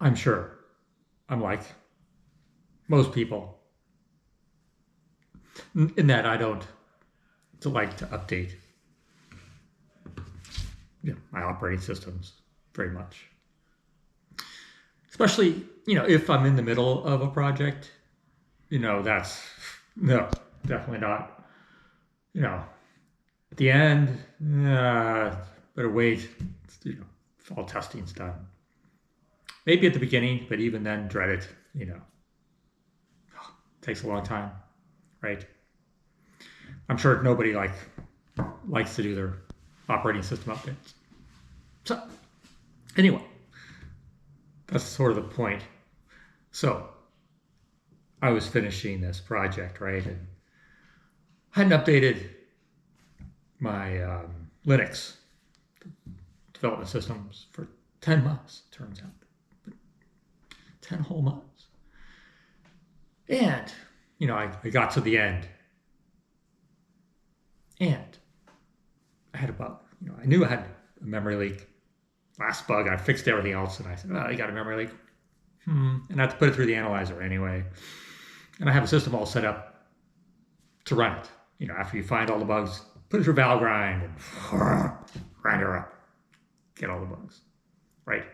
I'm sure I'm like most people in that I don't like to update my operating systems very much. Especially, if I'm in the middle of a project, that's no, definitely not. At the end, better wait. If all testing's done. Maybe at the beginning, but even then, dread it. Takes a long time, right? I'm sure nobody likes to do their operating system updates. So, anyway, that's sort of the point. So, I was finishing this project, right, and I hadn't updated my Linux development systems for 10 months, turns out. 10 whole months. And, I got to the end. And I had a bug. I knew I had a memory leak. Last bug, I fixed everything else, and I said, I got a memory leak. And I had to put it through the analyzer anyway. And I have a system all set up to run it. After you find all the bugs, put it through Valgrind and grind her up. Get all the bugs, right?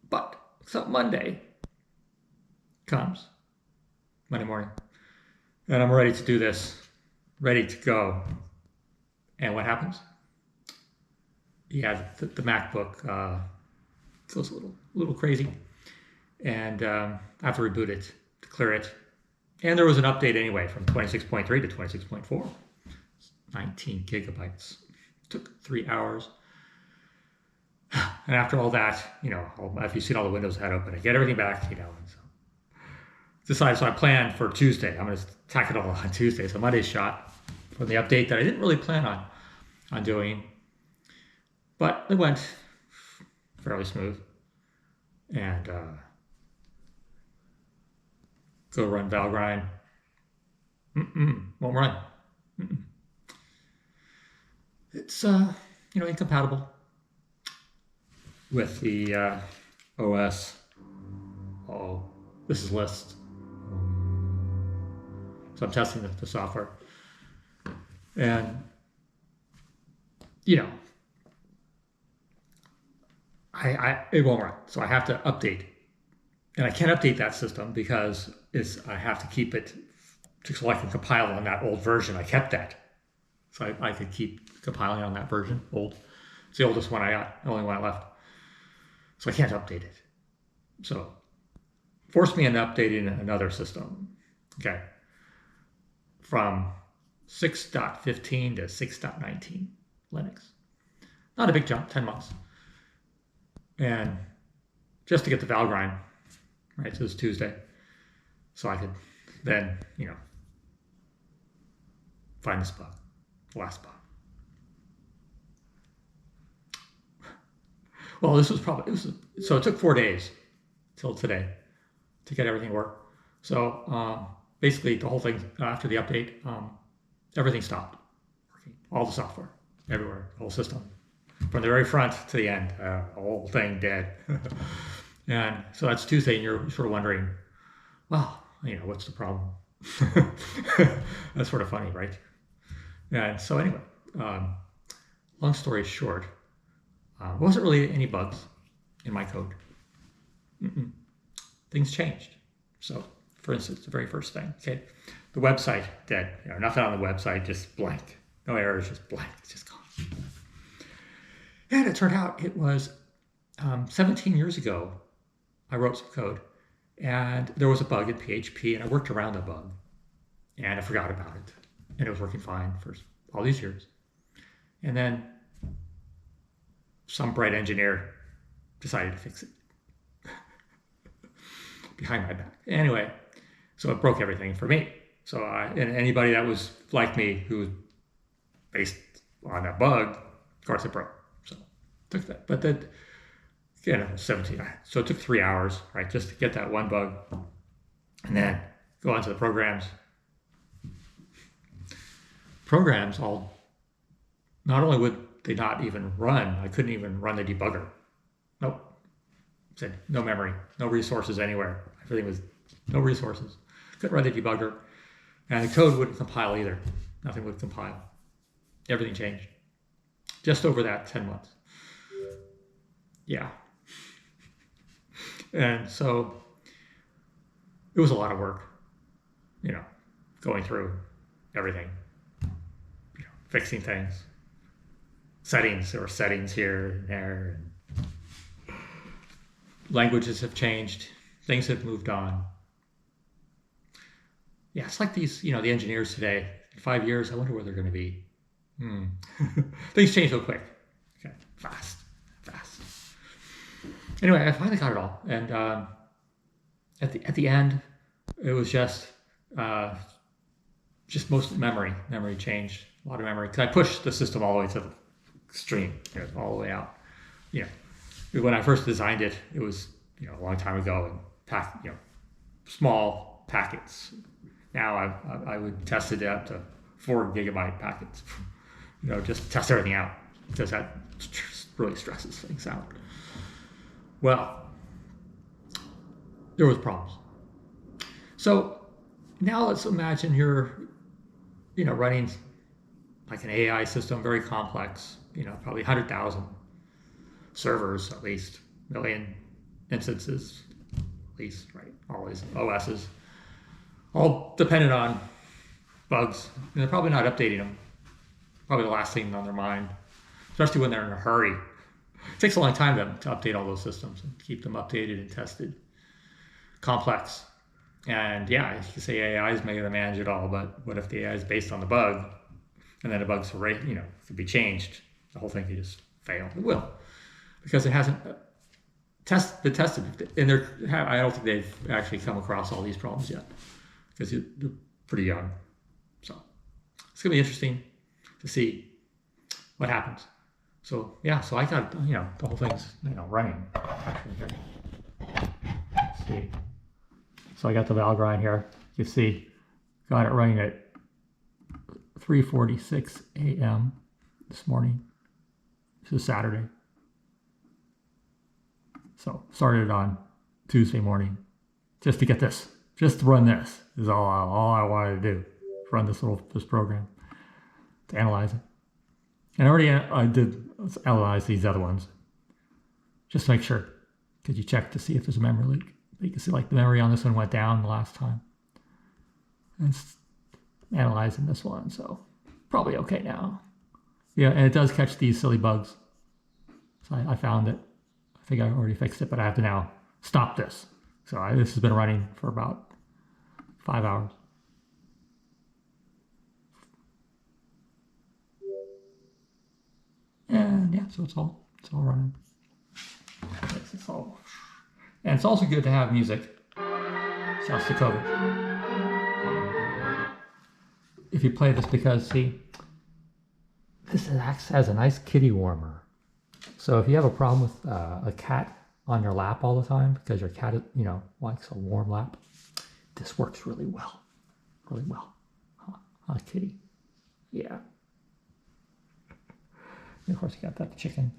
But so Monday comes, Monday morning, and I'm ready to do this, ready to go. And what happens? Yeah, the MacBook goes a little crazy, and I have to reboot it to clear it. And there was an update anyway from 26.3 to 26.4. 19 gigabytes. Took 3 hours. And after all that, if you've seen all the windows I had open, I get everything back, and so I planned for Tuesday. I'm going to tack it all on Tuesday. So Monday's shot from the update that I didn't really plan on doing. But it went fairly smooth. And go run Valgrind. Won't run. It's incompatible with the OS. Oh, this is list. So I'm testing the software, and it won't run. So I have to update, and I can't update that system because I have to keep it so I can compile on that old version. I kept that, so I could keep compiling on that version. It's the oldest one I got, the only one I left. So I can't update it. So forced me into updating another system. Okay. From 6.15 to 6.19 Linux. Not a big jump, 10 months. And just to get the Valgrind, right? So it's Tuesday. So I could then, find this bug, the last bug. Well, so it took 4 days till today to get everything to work. So basically the whole thing, after the update, everything stopped working. All the software, everywhere, the whole system. From the very front to the end, the whole thing dead. And so that's Tuesday, and you're sort of wondering, well, what's the problem? That's sort of funny, right? And so anyway, long story short, wasn't really any bugs in my code. Things changed. So, for instance, the very first thing, okay, the website dead. Nothing on the website, just blank. No errors, just blank. It's just gone. And it turned out it was 17 years ago, I wrote some code, and there was a bug in PHP, and I worked around the bug, and I forgot about it, and it was working fine for all these years. And then some bright engineer decided to fix it behind my back. Anyway, so it broke everything for me. So and anybody that was like me who was based on that bug, of course it broke. So took that. But then, again, it was 17. So it took 3 hours, right, just to get that one bug. And then go onto the programs. Programs all, not only would they not even run, I couldn't even run the debugger. Nope. Said no memory, no resources anywhere. Everything was no resources. Couldn't run the debugger. And the code wouldn't compile either. Nothing would compile. Everything changed. Just over that 10 months. Yeah. And so it was a lot of work, going through everything, fixing things, settings. There were settings here and there. And languages have changed. Things have moved on. Yeah, it's like these, the engineers today. In 5 years, I wonder where they're going to be. Things change so quick. Okay, fast. Anyway, I finally got it all, and at the end, it was just most memory. Memory changed, a lot of memory, because I pushed the system all the way to the extreme, all the way out. When I first designed it, it was a long time ago, and small packets. Now I would test it up to 4 gigabyte packets. Just test everything out, because that really stresses things out. Well, there was problems. So now let's imagine you're, running like an AI system, very complex, probably 100,000 servers, at least, million instances, at least, right? Always OSs, all dependent on bugs. And they're probably not updating them. Probably the last thing on their mind, especially when they're in a hurry. It takes a long time to update all those systems and keep them updated and tested. Complex. And yeah, you can say AI is going to manage it all, but what if the AI is based on the bug, and then the bugs could be changed? The whole thing could just fail. It will, because it hasn't been tested. And I don't think they've actually come across all these problems yet, because they're pretty young. So it's going to be interesting to see what happens. So yeah, I got the whole thing's running. Actually, here. Let's see. So I got the Valgrind here. You see, got it running at 3:46 a.m. this morning. This is Saturday. So started on Tuesday morning, just to get this, just to run this is all I wanted to do. Run this program to analyze it. And I did analyze these other ones, just to make sure, because you check to see if there's a memory leak. You can see like the memory on this one went down the last time. And it's analyzing this one, so probably okay now. Yeah, and it does catch these silly bugs. So I found it. I think I already fixed it, but I have to now stop this. So this has been running for about 5 hours. And yeah, so it's all running. And it's also good to have music. Shouts to COVID. If you play this, because see, this acts as a nice kitty warmer. So if you have a problem with a cat on your lap all the time, because your cat, likes a warm lap, this works really well. Really well. Huh, kitty? Yeah. And of course, you got that chicken.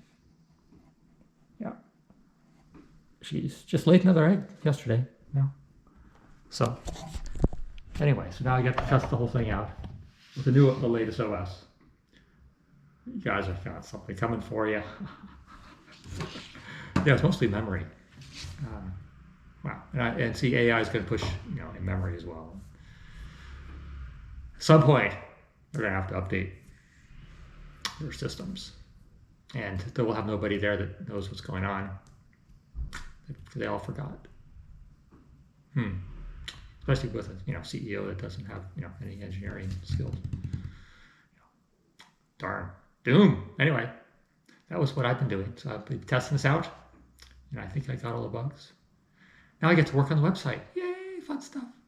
Yeah. She's just laid another egg yesterday. So, anyway, so now I get to test the whole thing out with the latest OS. You guys have got something coming for you. Yeah, it's mostly memory. Wow. And see, AI is going to push, in memory as well. At some point, they're going to have to update their systems. And they will have nobody there that knows what's going on. They all forgot. Especially with a CEO that doesn't have any engineering skills. Darn. Doom. Anyway, that was what I've been doing. So I've been testing this out, and I think I got all the bugs. Now I get to work on the website. Yay, fun stuff.